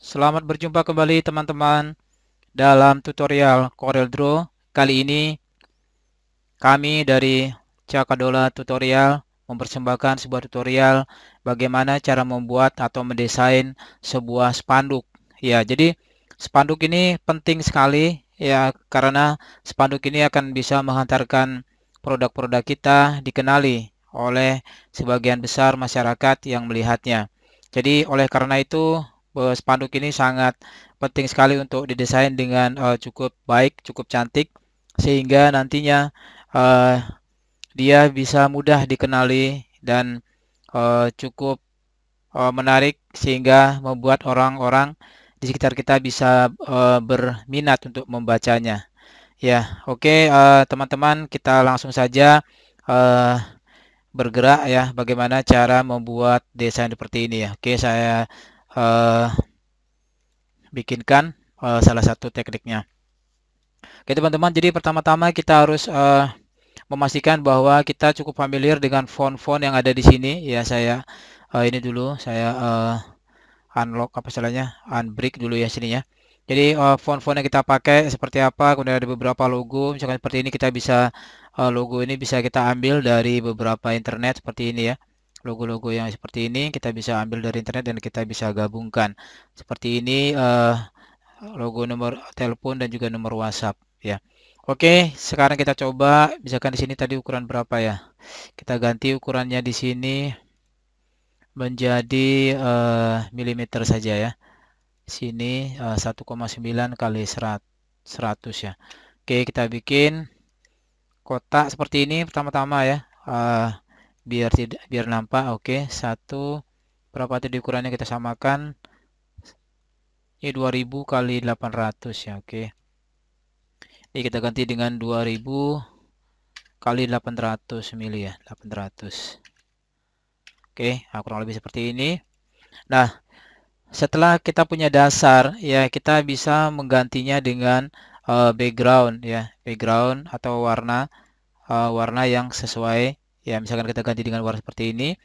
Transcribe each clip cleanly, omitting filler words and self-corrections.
Selamat berjumpa kembali teman-teman dalam tutorial CorelDRAW. Kali ini kami dari Cakadola Tutorial mempersembahkan sebuah tutorial bagaimana cara membuat atau mendesain sebuah spanduk. Ya, jadi spanduk ini penting sekali ya karena spanduk ini akan bisa menghantarkan produk-produk kita dikenali oleh sebagian besar masyarakat yang melihatnya. Jadi oleh karena itu spanduk ini sangat penting sekali untuk didesain dengan cukup baik, cukup cantik sehingga nantinya eh, dia bisa mudah dikenali dan cukup menarik sehingga membuat orang-orang di sekitar kita bisa berminat untuk membacanya. Ya, oke teman-teman, kita langsung saja eh, bergerak ya bagaimana cara membuat desain seperti ini ya. Oke, saya eh, bikinkan salah satu tekniknya. Oke teman-teman, jadi pertama-tama kita harus memastikan bahwa kita cukup familiar dengan font-font yang ada di sini. Ya, saya ini dulu, saya unlock apa istilahnya, unbreak dulu ya sininya. Jadi font-font yang kita pakai seperti apa, kemudian ada beberapa logo, misalkan seperti ini kita bisa logo ini bisa kita ambil dari beberapa internet seperti ini ya. Logo-logo yang seperti ini kita bisa ambil dari internet dan kita bisa gabungkan. Seperti ini logo nomor telepon dan juga nomor WhatsApp ya. Oke, sekarang kita coba misalkan di sini tadi ukuran berapa ya? Kita ganti ukurannya di sini menjadi milimeter saja ya. Sini 1,9 kali 100 ya. Oke, kita bikin kotak seperti ini pertama-tama ya. Biar nampak. Oke, satu berapa tadi ukurannya kita samakan. Ini 2000 kali 800 ya. Oke. Ini kita ganti dengan 2000 kali 800 mili ya, 800. Oke, nah kurang lebih seperti ini. Nah, setelah kita punya dasar, ya kita bisa menggantinya dengan background ya, background atau warna yang sesuai. Ya, misalkan kita ganti dengan warna seperti ini.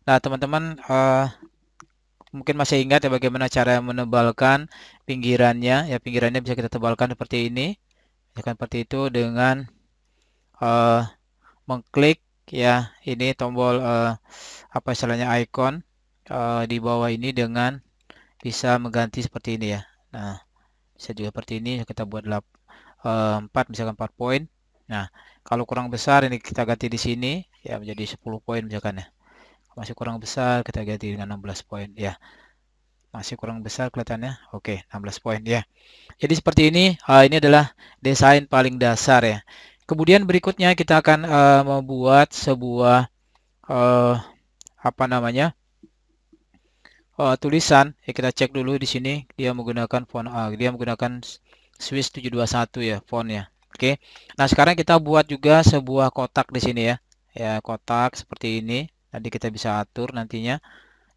Nah, teman-teman mungkin masih ingat ya bagaimana cara menebalkan pinggirannya. Ya, pinggirannya bisa kita tebalkan seperti ini. Misalkan seperti itu dengan uh, mengklik ya ini tombol apa istilahnya icon di bawah ini dengan bisa mengganti seperti ini ya. Nah, bisa juga seperti ini kita buat 4 misalkan 4 poin. Nah, kalau kurang besar ini kita ganti di sini ya menjadi 10 poin misalkan ya. Masih kurang besar kita ganti dengan 16 poin ya. Masih kurang besar kelihatannya. Oke, 16 poin ya. Jadi seperti ini, ini adalah desain paling dasar ya. Kemudian berikutnya kita akan membuat sebuah eh, apa namanya tulisan. Ya kita cek dulu di sini dia menggunakan font dia menggunakan Swiss 721 ya fontnya. Oke. Nah sekarang kita buat juga sebuah kotak di sini ya. Ya kotak seperti ini. Nanti kita bisa atur nantinya.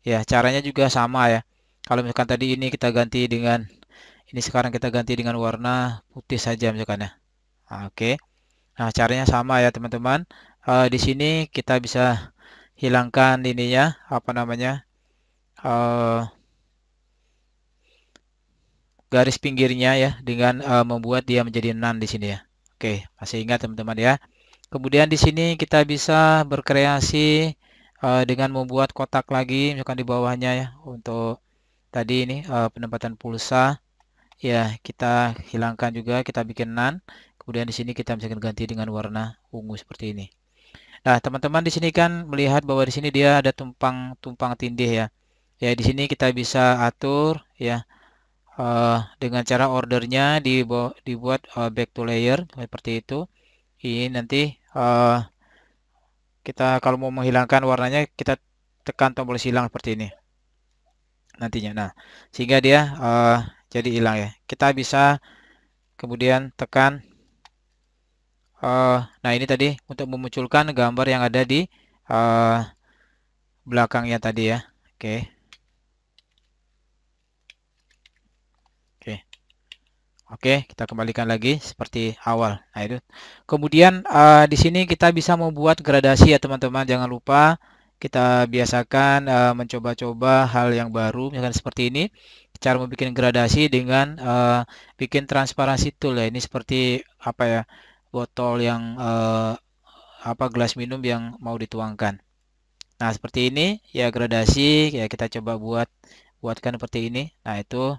Ya caranya juga sama ya. Kalau misalkan tadi ini kita ganti dengan ini sekarang kita ganti dengan warna putih saja misalkan ya. Nah, oke. Nah caranya sama ya teman-teman. Di sini kita bisa hilangkan ininya apa namanya eh, garis pinggirnya ya dengan membuat dia menjadi none di sini ya. Oke, masih ingat teman-teman ya. Kemudian di sini kita bisa berkreasi dengan membuat kotak lagi misalkan di bawahnya ya untuk tadi ini penempatan pulsa ya kita hilangkan juga kita bikin none. Kemudian di sini kita bisa ganti dengan warna ungu seperti ini. Nah, teman-teman di sini kan melihat bahwa di sini dia ada tumpang tindih ya. Ya, di sini kita bisa atur ya dengan cara ordernya dibuat back to layer seperti itu. Ini nanti kita kalau mau menghilangkan warnanya kita tekan tombol silang seperti ini nantinya. Nah, sehingga dia jadi hilang ya. Kita bisa kemudian tekan nah ini tadi untuk memunculkan gambar yang ada di belakangnya tadi ya. Oke. Oke. Oke, kita kembalikan lagi seperti awal. Nah, itu. Kemudian di sini kita bisa membuat gradasi ya teman-teman. Jangan lupa kita biasakan mencoba-coba hal yang baru, misalkan seperti ini. cara membuat gradasi dengan bikin transparansi tool ya. Ini seperti apa ya, botol yang apa, gelas minum yang mau dituangkan. Nah, seperti ini ya gradasi ya, kita coba buatkan seperti ini. Nah, itu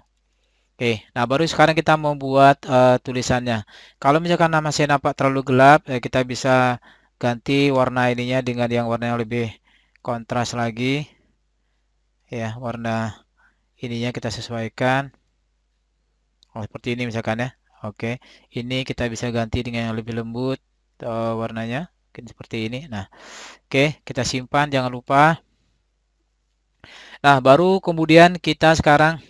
oke. Nah, baru sekarang kita mau buat tulisannya. Kalau misalkan nama saya nampak terlalu gelap, ya kita bisa ganti warna ininya dengan yang warna yang lebih kontras lagi. Ya, warna ininya kita sesuaikan. Oh, seperti ini misalkan ya. Oke. Ini kita bisa ganti dengan yang lebih lembut warnanya. Mungkin seperti ini. Nah, oke, kita simpan, jangan lupa. Nah, baru kemudian kita sekarang,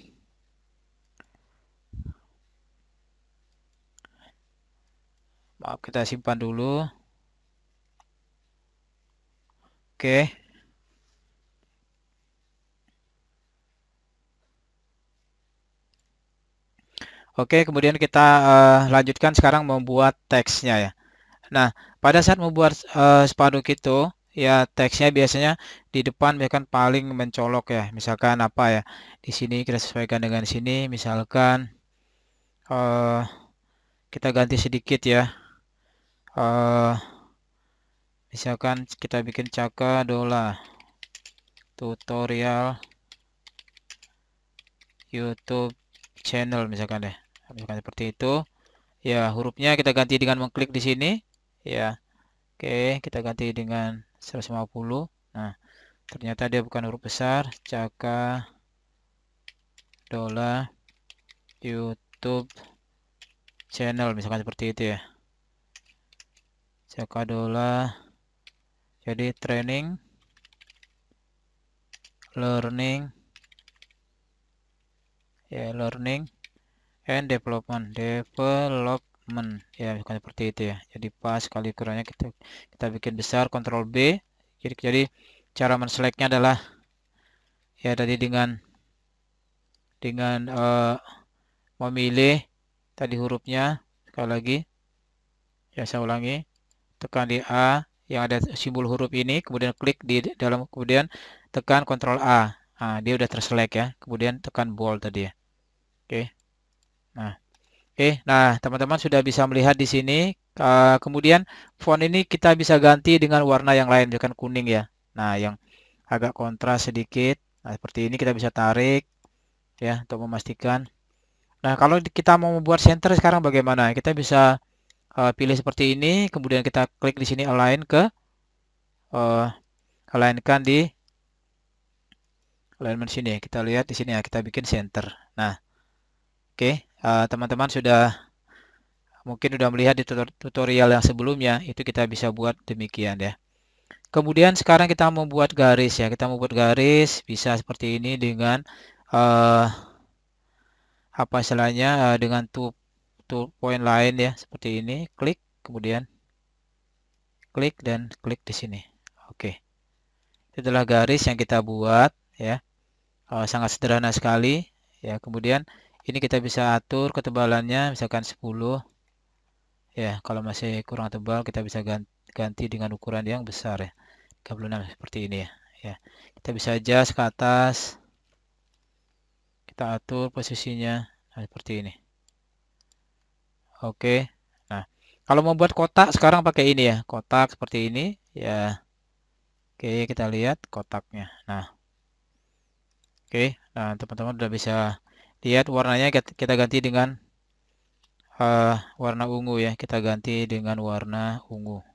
maaf, kita simpan dulu. Oke. Oke, kemudian kita lanjutkan sekarang membuat teksnya ya. Nah, pada saat membuat spanduk itu, ya teksnya biasanya di depan misalkan paling mencolok ya. Misalkan apa ya? Di sini kita sesuaikan dengan sini. Misalkan eh, kita ganti sedikit ya. eh Misalkan kita bikin Caka Dola tutorial YouTube channel misalkan deh. Misalkan seperti itu. Ya, hurufnya kita ganti dengan mengklik di sini. Ya, oke, kita ganti dengan 150. Nah, ternyata dia bukan huruf besar. Caka Dola YouTube channel misalkan seperti itu ya. Caka Dola, jadi training, learning, ya learning and development ya, bukan seperti itu ya. Jadi pas kali ukurannya kita bikin besar, Ctrl B. Jadi cara menseleknya adalah ya tadi dengan memilih tadi hurufnya, sekali lagi ya, saya ulangi, tekan di A yang ada simbol huruf ini, kemudian klik di dalam, kemudian tekan Ctrl A. Nah, dia udah terselect ya. Kemudian tekan bold tadi ya. Oke. Nah, nah, teman-teman sudah bisa melihat di sini. Kemudian font ini kita bisa ganti dengan warna yang lain, misalkan kuning ya. Nah, yang agak kontras sedikit. Nah, seperti ini kita bisa tarik ya untuk memastikan. Nah, kalau kita mau membuat center sekarang bagaimana? Kita bisa pilih seperti ini, kemudian kita klik di sini align ke alignkan di alignment sini. Kita lihat di sini ya, kita bikin center. Nah, oke, teman-teman mungkin sudah melihat di tutorial yang sebelumnya, itu kita bisa buat demikian ya. Kemudian sekarang kita membuat garis ya. Kita membuat garis bisa seperti ini dengan apa istilahnya, dengan two point lain ya, seperti ini. Klik, kemudian klik dan klik di sini. Oke. Itu adalah garis yang kita buat ya. Sangat sederhana sekali ya. Kemudian ini kita bisa atur ketebalannya misalkan 10 ya. Kalau masih kurang tebal kita bisa ganti dengan ukuran yang besar ya, 36 seperti ini ya. Ya, kita bisa adjust ke atas, kita atur posisinya, nah, seperti ini. Oke. Nah, kalau mau buat kotak sekarang pakai ini ya, kotak seperti ini ya. Oke, kita lihat kotaknya. Nah, oke. Nah, teman-teman udah bisa lihat warnanya, kita ganti dengan warna ungu ya. Kita ganti dengan warna ungu.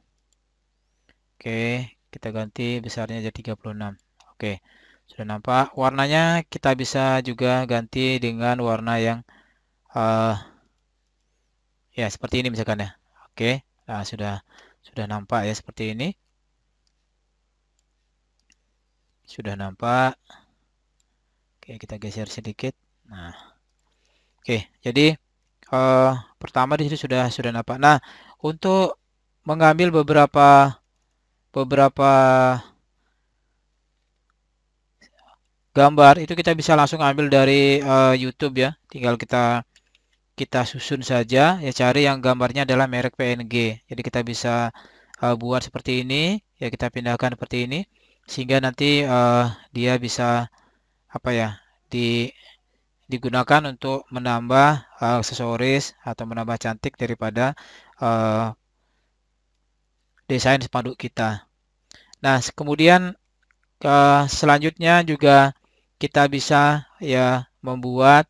Oke, kita ganti besarnya jadi 36. Oke, sudah nampak. Warnanya kita bisa juga ganti dengan warna yang ya seperti ini misalkan ya. Oke, nah sudah nampak ya seperti ini. Sudah nampak. Oke, kita geser sedikit. Nah, oke. Jadi pertama di sini sudah nampak. Nah, untuk mengambil beberapa gambar itu kita bisa langsung ambil dari YouTube ya. Tinggal kita susun saja ya, cari yang gambarnya adalah merek PNG. Jadi kita bisa buat seperti ini ya, kita pindahkan seperti ini sehingga nanti dia bisa apa ya, digunakan untuk menambah aksesoris atau menambah cantik daripada desain spanduk kita. Nah, kemudian selanjutnya juga kita bisa ya membuat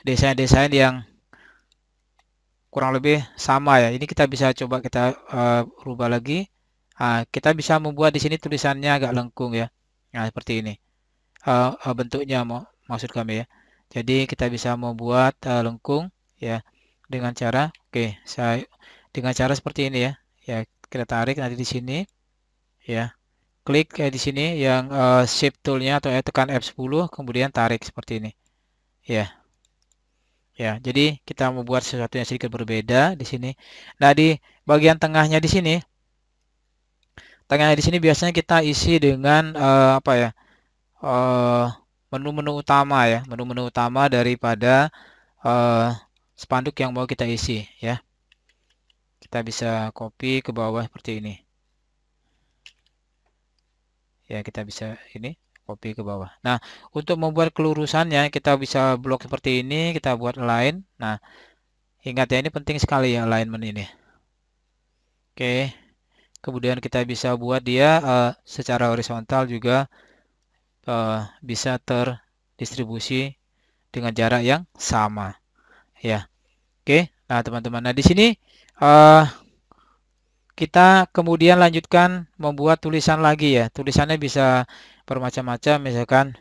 desain-desain yang kurang lebih sama ya. Ini kita bisa coba kita rubah lagi. Kita bisa membuat di sini tulisannya agak lengkung ya. Nah, seperti ini. Bentuknya maksud kami ya. Jadi kita bisa membuat lengkung ya dengan cara dengan cara seperti ini ya. Ya, kita tarik nanti di sini ya. Klik di sini yang shape toolnya atau tekan F10 kemudian tarik seperti ini. Ya. Ya, jadi kita membuat sesuatu yang sedikit berbeda di sini. Nah, di bagian tengahnya di sini, biasanya kita isi dengan apa ya? Menu-menu utama ya, menu-menu utama daripada spanduk yang mau kita isi ya. Kita bisa copy ke bawah seperti ini. Ya, kita bisa ini copy ke bawah. Nah, untuk membuat kelurusannya kita bisa blok seperti ini, kita buat line. Nah, ingat ya ini penting sekali ya alignment ini. Oke. Kemudian kita bisa buat dia secara horizontal juga bisa terdistribusi dengan jarak yang sama ya. Oke. Nah, teman-teman. Nah, di sini kita kemudian lanjutkan membuat tulisan lagi ya. Tulisannya bisa bermacam-macam misalkan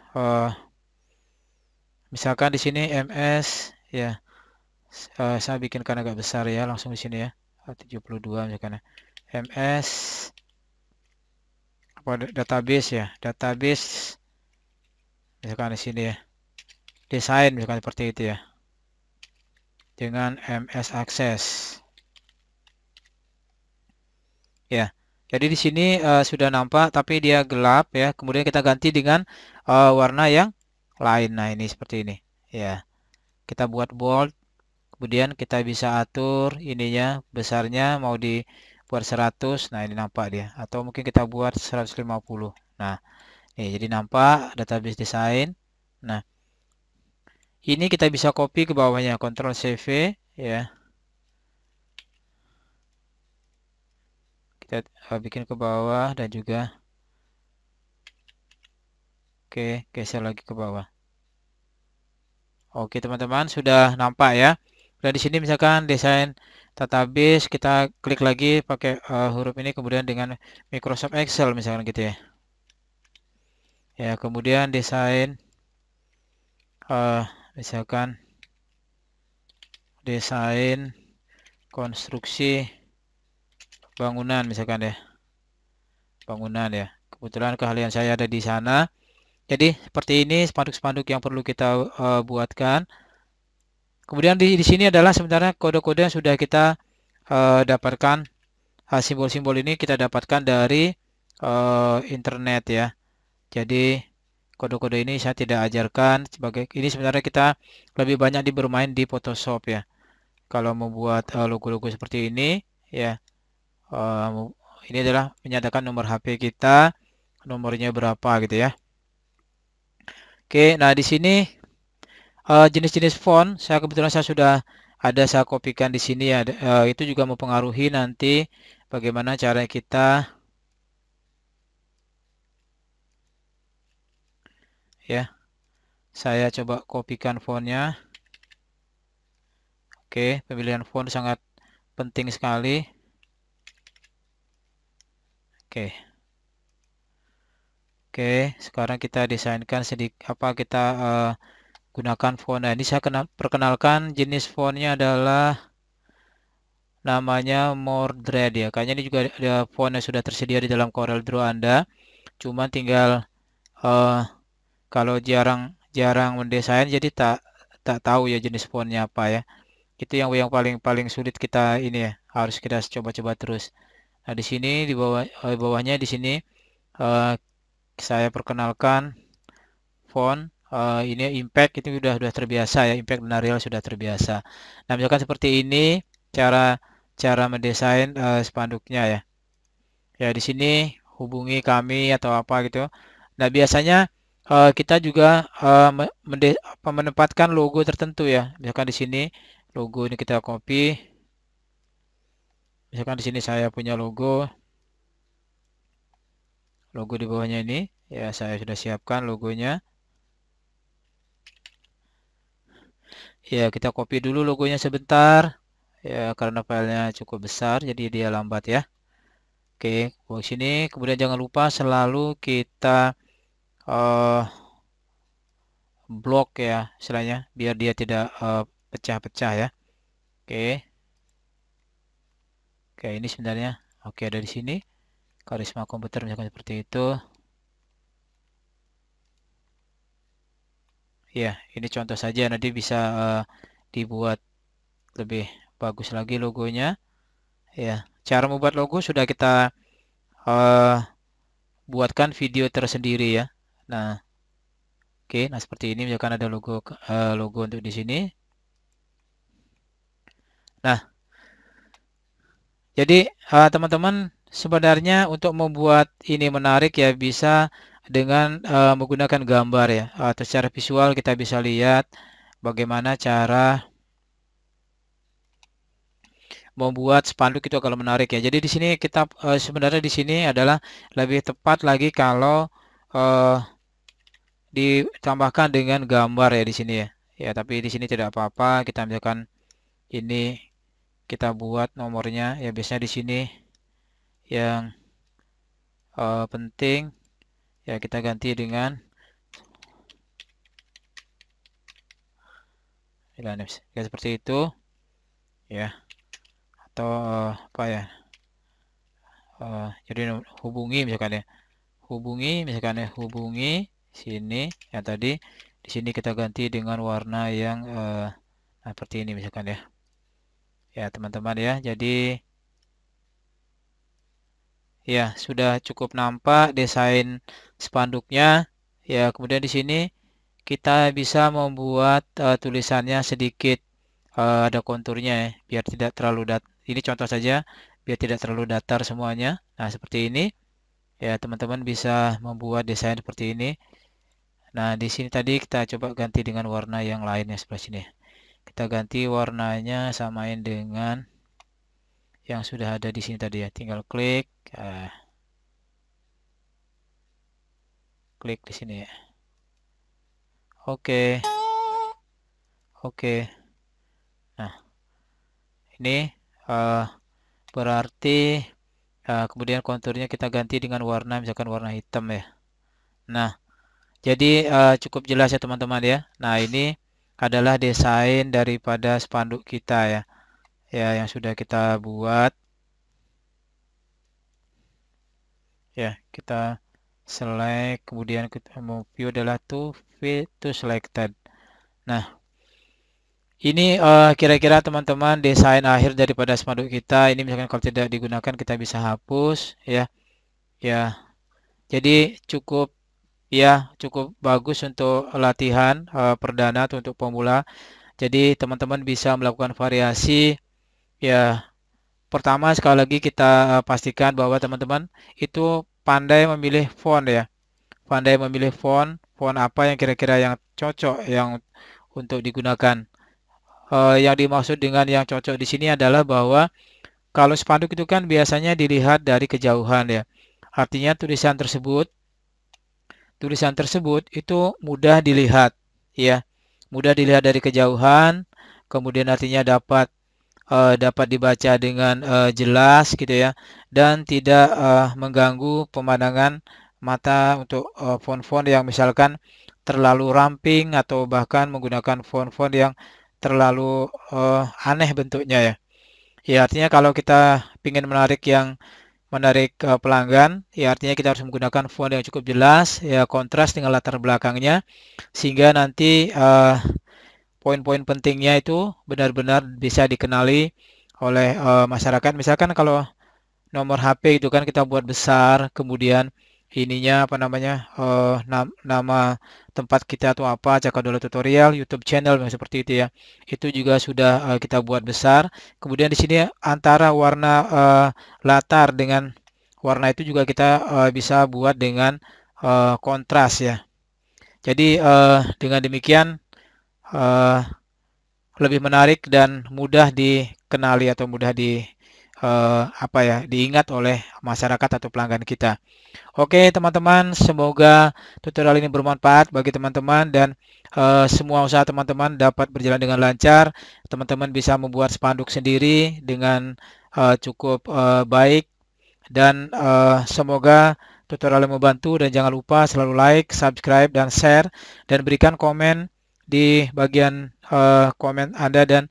di sini MS ya. Saya bikinkan agak besar ya langsung di sini ya. 72 misalkan ya. MS apa database ya. Database misalkan di sini ya. Desain misalkan seperti itu ya. Dengan MS Access. Ya. Jadi di sini sudah nampak tapi dia gelap ya. Kemudian kita ganti dengan warna yang lain. Nah, ini seperti ini. Ya. Kita buat bold. Kemudian kita bisa atur ininya besarnya mau dibuat 100. Nah, ini nampak dia. Atau mungkin kita buat 150. Nah, ini jadi nampak database desain. Nah, ini kita bisa copy ke bawahnya. Ctrl CV ya. Kita bikin ke bawah dan juga oke, geser lagi ke bawah. Oke, teman-teman sudah nampak ya. Dan di sini misalkan desain database kita klik lagi pakai huruf ini kemudian dengan Microsoft Excel misalkan gitu ya. Ya, kemudian desain misalkan desain konstruksi bangunan misalkan ya. Bangunan ya. Kebetulan keahlian saya ada di sana. Jadi seperti ini spanduk-spanduk yang perlu kita buatkan. Kemudian di sini adalah sebenarnya kode-kode yang sudah kita dapatkan. Simbol-simbol ini kita dapatkan dari internet ya. Jadi kode-kode ini saya tidak ajarkan sebagai ini sebenarnya kita lebih banyak bermain di Photoshop ya. Kalau membuat logo-logo seperti ini ya. Ini adalah menyatakan nomor HP kita, nomornya berapa gitu ya. Oke, nah di sini jenis-jenis font saya kebetulan saya kopikan di sini ya. Itu juga mempengaruhi nanti bagaimana cara kita ya. Saya coba kopikan fontnya. Oke, pemilihan font sangat penting sekali. Oke. Oke, sekarang kita desainkan kita gunakan font. Nah, ini saya perkenalkan jenis fontnya adalah namanya Mordred ya. Kayaknya ini juga ada font yang sudah tersedia di dalam CorelDRAW Anda. Cuma tinggal kalau jarang mendesain jadi tak tahu ya jenis fontnya apa ya. Itu yang paling sulit kita ini ya, harus kita coba-coba terus. Nah, di sini di bawahnya di sini saya perkenalkan font ini impact itu sudah terbiasa ya, impact dan Arial sudah terbiasa. Nah, misalkan seperti ini cara mendesain spanduknya ya. Ya, di sini hubungi kami atau apa gitu. Nah, biasanya kita juga menempatkan logo tertentu ya. Misalkan di sini logo ini kita copy. Misalkan di sini saya punya logo di bawahnya ini ya, saya sudah siapkan logonya. Ya, kita copy dulu logonya sebentar ya, karena filenya cukup besar jadi dia lambat ya. Oke, di sini kemudian jangan lupa selalu kita blok ya istilahnya, biar dia tidak pecah-pecah ya. Oke. Oke, ini sebenarnya oke ada di sini. Karisma komputer misalkan seperti itu. Ya, ini contoh saja, nanti bisa dibuat lebih bagus lagi logonya. Ya, cara membuat logo sudah kita buatkan video tersendiri ya. Nah, oke, nah seperti ini misalkan ada logo untuk di sini. Nah, jadi teman-teman sebenarnya untuk membuat ini menarik ya bisa dengan menggunakan gambar ya, atau secara visual kita bisa lihat bagaimana cara membuat spanduk itu kalau menarik ya. Jadi di sini kita sebenarnya di sini adalah lebih tepat lagi kalau uh, ditambahkan dengan gambar ya di sini ya. Ya, tapi di sini tidak apa-apa. Kita misalkan ini kita buat nomornya ya, biasanya di sini yang penting ya kita ganti dengan ya, seperti itu ya, atau apa ya, jadi hubungi misalkan ya, hubungi sini ya, tadi di sini kita ganti dengan warna yang seperti ini misalkan ya. Ya teman-teman ya, jadi ya sudah cukup nampak desain spanduknya ya. Kemudian di sini kita bisa membuat tulisannya sedikit ada konturnya ya, biar tidak terlalu ini contoh saja biar tidak terlalu datar semuanya. Nah seperti ini ya, teman-teman bisa membuat desain seperti ini. Nah di sini tadi kita coba ganti dengan warna yang lainnya sebelah sini. Kita ganti warnanya samain dengan yang sudah ada di sini tadi ya. Tinggal klik, klik di sini ya. Oke, oke. Nah ini berarti kemudian konturnya kita ganti dengan warna misalkan warna hitam ya. Nah jadi cukup jelas ya teman-teman ya. Nah ini adalah desain daripada spanduk kita ya, ya yang sudah kita buat ya. Kita select, kemudian kita mau view adalah to selected. Nah ini kira-kira teman-teman desain akhir daripada spanduk kita. Ini misalkan kalau tidak digunakan kita bisa hapus ya. Ya, jadi cukup bagus untuk latihan perdana atau untuk pemula. Jadi teman-teman bisa melakukan variasi ya. Pertama sekali lagi kita pastikan bahwa teman-teman itu pandai memilih font ya. Pandai memilih font apa yang kira-kira yang cocok yang untuk digunakan. Yang dimaksud dengan yang cocok di sini adalah bahwa kalau spanduk itu kan biasanya dilihat dari kejauhan ya. Artinya tulisan tersebut itu mudah dilihat ya. Mudah dilihat dari kejauhan, kemudian artinya dapat dibaca dengan jelas gitu ya, dan tidak mengganggu pemandangan mata untuk font-font yang misalkan terlalu ramping atau bahkan menggunakan font-font yang terlalu aneh bentuknya ya. Ya artinya kalau kita ingin menarik pelanggan, ya artinya kita harus menggunakan font yang cukup jelas, ya kontras dengan latar belakangnya, sehingga nanti poin-poin pentingnya itu benar-benar bisa dikenali oleh masyarakat. Misalkan kalau nomor HP itu kan kita buat besar, kemudian ininya apa namanya, nama tempat kita atau apa, Cakadola Tutorial, YouTube channel seperti itu ya. Itu juga sudah kita buat besar. Kemudian di sini antara warna latar dengan warna itu juga kita bisa buat dengan kontras ya. Jadi dengan demikian eh, lebih menarik dan mudah dikenali atau mudah diingat oleh masyarakat atau pelanggan kita. Oke, teman-teman, semoga tutorial ini bermanfaat bagi teman-teman dan semua usaha teman-teman dapat berjalan dengan lancar. Teman-teman bisa membuat spanduk sendiri dengan cukup baik dan semoga tutorial yang membantu dan jangan lupa selalu like, subscribe, dan share dan berikan komen di bagian komen Anda dan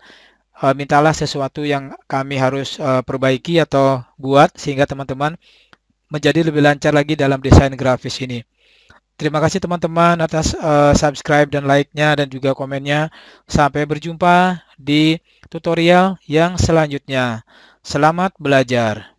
mintalah sesuatu yang kami harus perbaiki atau buat sehingga teman-teman menjadi lebih lancar lagi dalam desain grafis ini. Terima kasih teman-teman atas subscribe dan like-nya dan juga komennya. Sampai berjumpa di tutorial yang selanjutnya. Selamat belajar.